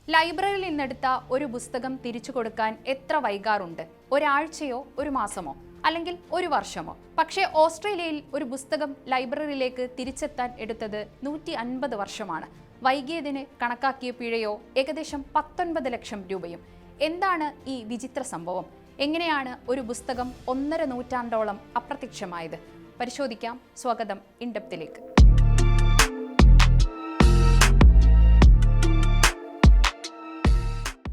ലൈബ്രറിയിൽ നിന്നെടുത്ത ഒരു പുസ്തകം തിരിച്ചു കൊടുക്കാൻ എത്ര വൈകാറുണ്ട്? ഒരാഴ്ചയോ ഒരു മാസമോ അല്ലെങ്കിൽ ഒരു വർഷമോ? പക്ഷേ ഓസ്ട്രേലിയയിൽ ഒരു പുസ്തകം ലൈബ്രറിയിലേക്ക് തിരിച്ചെത്താൻ എടുത്തത് 150 വർഷമാണ്. വൈകിയതിന് കണക്കാക്കിയ പിഴയോ ഏകദേശം 19 ലക്ഷം രൂപയും. എന്താണ് ഈ വിചിത്ര സംഭവം? എങ്ങനെയാണ് ഒരു പുസ്തകം 1.5 നൂറ്റാണ്ടോളം അപ്രത്യക്ഷമായത്? പരിശോധിക്കാം. സ്വാഗതം ഇൻഡെപ്തിലേക്ക്.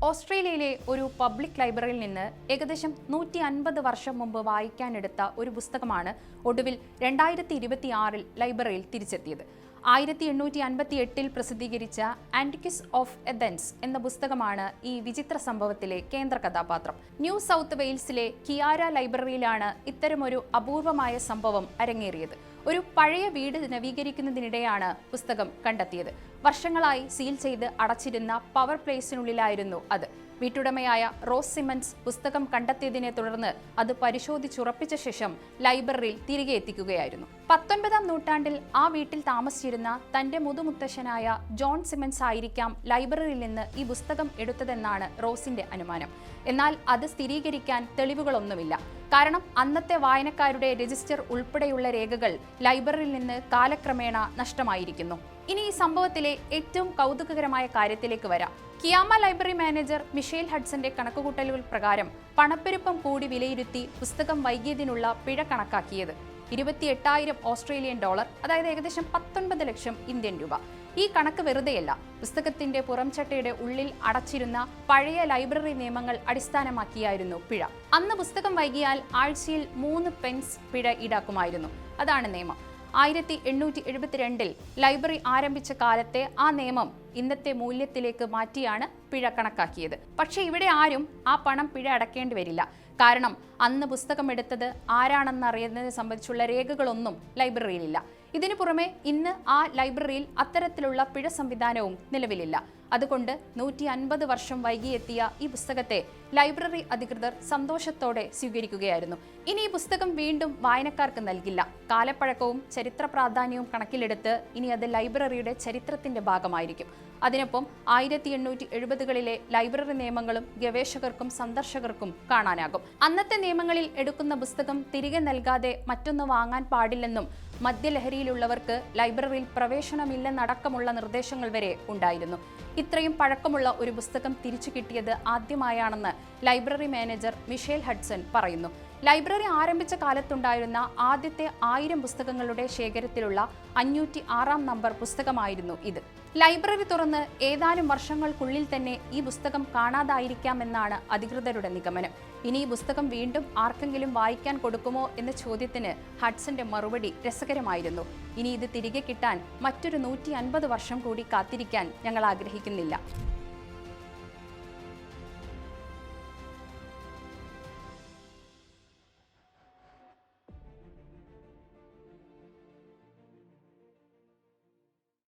ഓസ്ട്രേലിയയിലെ ഒരു പബ്ലിക് ലൈബ്രറിയിൽ നിന്ന് ഏകദേശം 150 വർഷം മുമ്പ് വായിക്കാനെടുത്ത ഒരു പുസ്തകമാണ് ഒടുവിൽ 2026 ലൈബ്രറിയിൽ തിരിച്ചെത്തിയത്. 1858 പ്രസിദ്ധീകരിച്ച ആന്റിക്വിസ് ഓഫ് എഥൻസ് എന്ന പുസ്തകമാണ് ഈ വിചിത്ര സംഭവത്തിലെ കേന്ദ്ര കഥാപാത്രം. ന്യൂ സൗത്ത് വെയിൽസിലെ കിയാര ലൈബ്രറിയിലാണ് ഇത്തരമൊരു അപൂർവമായ സംഭവം അരങ്ങേറിയത്. ഒരു പഴയ വീട് നവീകരിക്കുന്നതിനിടെയാണ് പുസ്തകം കണ്ടെത്തിയത്. വർഷങ്ങളായി സീൽ ചെയ്ത് അടച്ചിരുന്ന പവർ പ്ലേസിനുള്ളിലായിരുന്നു അത്. വീട്ടുടമയായ റോസ് സിമൻസ് പുസ്തകം കണ്ടെത്തിയതിനെ തുടർന്ന് അത് പരിശോധിച്ചുറപ്പിച്ച ശേഷം ലൈബ്രറിയിൽ തിരികെ എത്തിക്കുകയായിരുന്നു. 19-ാം നൂറ്റാണ്ടിൽ ആ വീട്ടിൽ താമസിച്ചിരുന്ന തന്റെ മുതുമുത്തശ്ശനായ ജോൺ സിമൻസ് ആയിരിക്കാം ലൈബ്രറിയിൽ നിന്ന് ഈ പുസ്തകം എടുത്തതെന്നാണ് റോസിന്റെ അനുമാനം. എന്നാൽ അത് സ്ഥിരീകരിക്കാൻ തെളിവുകളൊന്നുമില്ല. കാരണം അന്നത്തെ വായനക്കാരുടെ രജിസ്റ്റർ ഉൾപ്പെടെയുള്ള രേഖകൾ ലൈബ്രറിയിൽ നിന്ന് കാലക്രമേണ നഷ്ടമായിരിക്കുന്നു. ഇനി ഈ സംഭവത്തിലെ ഏറ്റവും കൗതുകകരമായ കാര്യത്തിലേക്ക് വരാം. കിയാമ ലൈബ്രറി മാനേജർ മിഷേൽ ഹഡ്സന്റെ കണക്കുകൂട്ടലുകൾ പ്രകാരം പണപ്പെരുപ്പം കൂടി വിലയിരുത്തി പുസ്തകം വൈകിയതിനുള്ള പിഴ കണക്കാക്കിയത് 28,000 ഓസ്ട്രേലിയൻ ഡോളർ, അതായത് ഏകദേശം 19 ലക്ഷം ഇന്ത്യൻ രൂപ. ഈ കണക്ക് വെറുതെയല്ല. പുസ്തകത്തിന്റെ പുറംചട്ടയുടെ ഉള്ളിൽ അടച്ചിരുന്ന പഴയ ലൈബ്രറി നിയമങ്ങൾ അടിസ്ഥാനമാക്കിയായിരുന്നു പിഴ. അന്ന് പുസ്തകം വൈകിയാൽ ആഴ്ചയിൽ 3 പെൻസ് പിഴ ഈടാക്കുമായിരുന്നു. അതാണ് നിയമം. 1872 ലൈബ്രറി ആരംഭിച്ച കാലത്തെ ആ നിയമം ഇന്നത്തെ മൂല്യത്തിലേക്ക് മാറ്റിയാണ് പിഴ കണക്കാക്കിയത്. പക്ഷേ ഇവിടെ ആരും ആ പണം പിഴ അടക്കേണ്ടി വരില്ല. കാരണം അന്ന് പുസ്തകം എടുത്തത് ആരാണെന്നറിയുന്നതിനെ സംബന്ധിച്ചുള്ള രേഖകളൊന്നും ലൈബ്രറിയിലില്ല. ഇതിനു പുറമെ ഇന്ന് ആ ലൈബ്രറിയിൽ അത്തരത്തിലുള്ള പിഴ സംവിധാനവും നിലവിലില്ല. അതുകൊണ്ട് 150 വർഷം വൈകിയെത്തിയ ഈ പുസ്തകത്തെ ലൈബ്രറി അധികൃതർ സന്തോഷത്തോടെ സ്വീകരിക്കുകയായിരുന്നു. ഇനി ഈ പുസ്തകം വീണ്ടും വായനക്കാർക്ക് നൽകില്ല. കാലപ്പഴക്കവും ചരിത്ര പ്രാധാന്യവും കണക്കിലെടുത്ത് ഇനി അത് ലൈബ്രറിയുടെ ചരിത്രത്തിന്റെ ഭാഗമായിരിക്കും. അതിനൊപ്പം 1870കളിലെ ലൈബ്രറി നിയമങ്ങളും ഗവേഷകർക്കും സന്ദർശകർക്കും കാണാനാകും. അന്നത്തെ നിയമങ്ങളിൽ എടുക്കുന്ന പുസ്തകം തിരികെ നൽകാതെ മറ്റൊന്ന് വാങ്ങാൻ പാടില്ലെന്നും മദ്യലഹരിയിലുള്ളവർക്ക് ലൈബ്രറിയിൽ പ്രവേശനമില്ലെന്നടക്കമുള്ള നിർദ്ദേശങ്ങൾ വരെ ഉണ്ടായിരുന്നു. ഇത്രയും പഴക്കമുള്ള ഒരു പുസ്തകം തിരിച്ചു കിട്ടിയത് ആദ്യമായാണെന്ന് ലൈബ്രറി മാനേജർ മിഷേൽ ഹഡ്സൺ പറയുന്നു. ലൈബ്രറി ആരംഭിച്ച കാലത്തുണ്ടായിരുന്ന ആദ്യത്തെ 1000 പുസ്തകങ്ങളുടെ ശേഖരത്തിലുള്ള 506-ാം നമ്പർ പുസ്തകമായിരുന്നു ഇത്. ലൈബ്രറി തുറന്ന് ഏതാനും വർഷങ്ങൾക്കുള്ളിൽ തന്നെ ഈ പുസ്തകം കാണാതായിരിക്കാമെന്നാണ് അധികൃതരുടെ നിഗമനം. ഇനി ഈ പുസ്തകം വീണ്ടും ആർക്കെങ്കിലും വായിക്കാൻ കൊടുക്കുമോ എന്ന ചോദ്യത്തിന് ഹഡ്സന്റെ മറുപടി രസകരമായിരുന്നു. ഇനി ഇത് തിരികെ കിട്ടാൻ മറ്റൊരു 150 വർഷം കൂടി കാത്തിരിക്കാൻ ഞങ്ങൾ ആഗ്രഹിക്കുന്നില്ല.